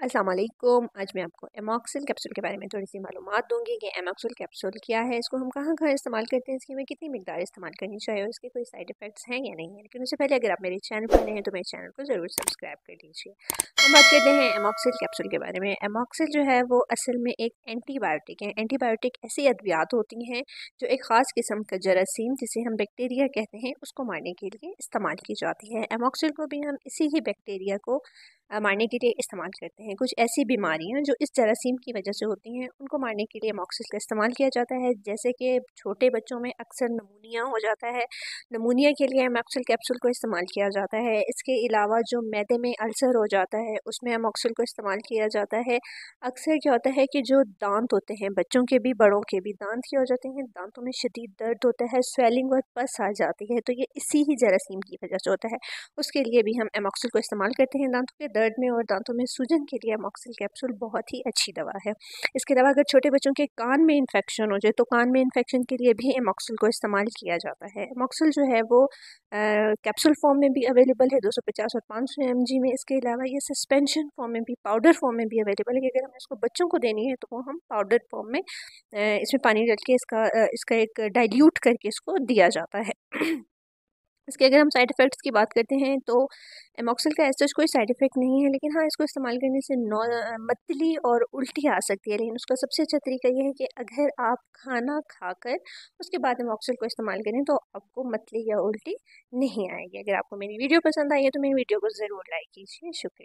अस्सलाम वालेकुम। आज मैं आपको एमॉक्सिल कैप्सूल के बारे में थोड़ी सी मालूमात दूंगी कि एमॉक्सिल कैप्सूल क्या है, इसको हम कहाँ कहाँ इस्तेमाल करते हैं, इसकी हमें कितनी मिकदार इस्तेमाल करनी चाहिए और इसके कोई साइड इफ़ेक्ट्स हैं या नहीं है। लेकिन उससे पहले अगर आप मेरे चैनल पर नए हैं तो मेरे चैनल को ज़रूर सब्सक्राइब कर लीजिए। हम बात करते हैं एमॉक्सिल कैप्सूल के बारे में। एमॉक्सिल जो है वो असल में एक एंटीबायोटिक है। एंटीबायोटिक ऐसी अद्वियात होती हैं जो एक ख़ास किस्म का जरासीम, जिसे हम बैक्टीरिया कहते हैं, उसको मारने के लिए इस्तेमाल की जाती है। एमॉक्सिल को भी हम इसी ही बैक्टीरिया को मारने के लिए इस्तेमाल करते हैं। कुछ ऐसी बीमारियां जो इस जरासीम की वजह से होती हैं, उनको मारने के लिए एमॉक्सिल का इस्तेमाल किया जाता है। जैसे कि छोटे बच्चों में अक्सर नमूनिया हो जाता है, नमूनिया के लिए एमॉक्सिल कैप्सूल को इस्तेमाल किया जाता है। इसके अलावा जो मैदे में अल्सर हो जाता है, उसमें एमॉक्सिल को इस्तेमाल किया जाता है। अक्सर क्या होता है कि जो दांत होते हैं, बच्चों के भी बड़ों के भी दांत क्या हो जाते हैं, दांतों में शदीद दर्द होता है, स्वेलिंग और पस आ जाती है, तो ये इसी ही जरासीम की वजह से होता है। उसके लिए भी हम एमॉक्सिल को इस्तेमाल करते हैं। दांतों के दर्द में और दांतों में सूजन के लिए एमॉक्सिल कैप्सूल बहुत ही अच्छी दवा है। इसके अलावा अगर छोटे बच्चों के कान में इन्फेक्शन हो जाए तो कान में इन्फेक्शन के लिए भी एमॉक्सिल को इस्तेमाल किया जाता है। एमॉक्सिल जो है वो कैप्सूल फॉर्म में भी अवेलेबल है, 250 और 500 mg में। इसके अलावा ये सस्पेंशन फॉर्म में भी, पाउडर फॉर्म में भी अवेलेबल है कि अगर हमें इसको बच्चों को देनी है तो वो हम पाउडर फॉर्म में इसमें पानी डाल के इसका एक डाइल्यूट करके इसको दिया जाता है। इसके अगर हम साइड इफ़ेक्ट्स की बात करते हैं तो एमॉक्सिल का ऐसा कोई साइड इफ़ेक्ट नहीं है, लेकिन हाँ, इसको इस्तेमाल करने से मतली और उल्टी आ सकती है। लेकिन उसका सबसे अच्छा तरीका ये है कि अगर आप खाना खाकर उसके बाद एमॉक्सिल को इस्तेमाल करें तो आपको मतली या उल्टी नहीं आएगी। अगर आपको मेरी वीडियो पसंद आई है तो मेरी वीडियो को ज़रूर लाइक कीजिए। शुक्रिया।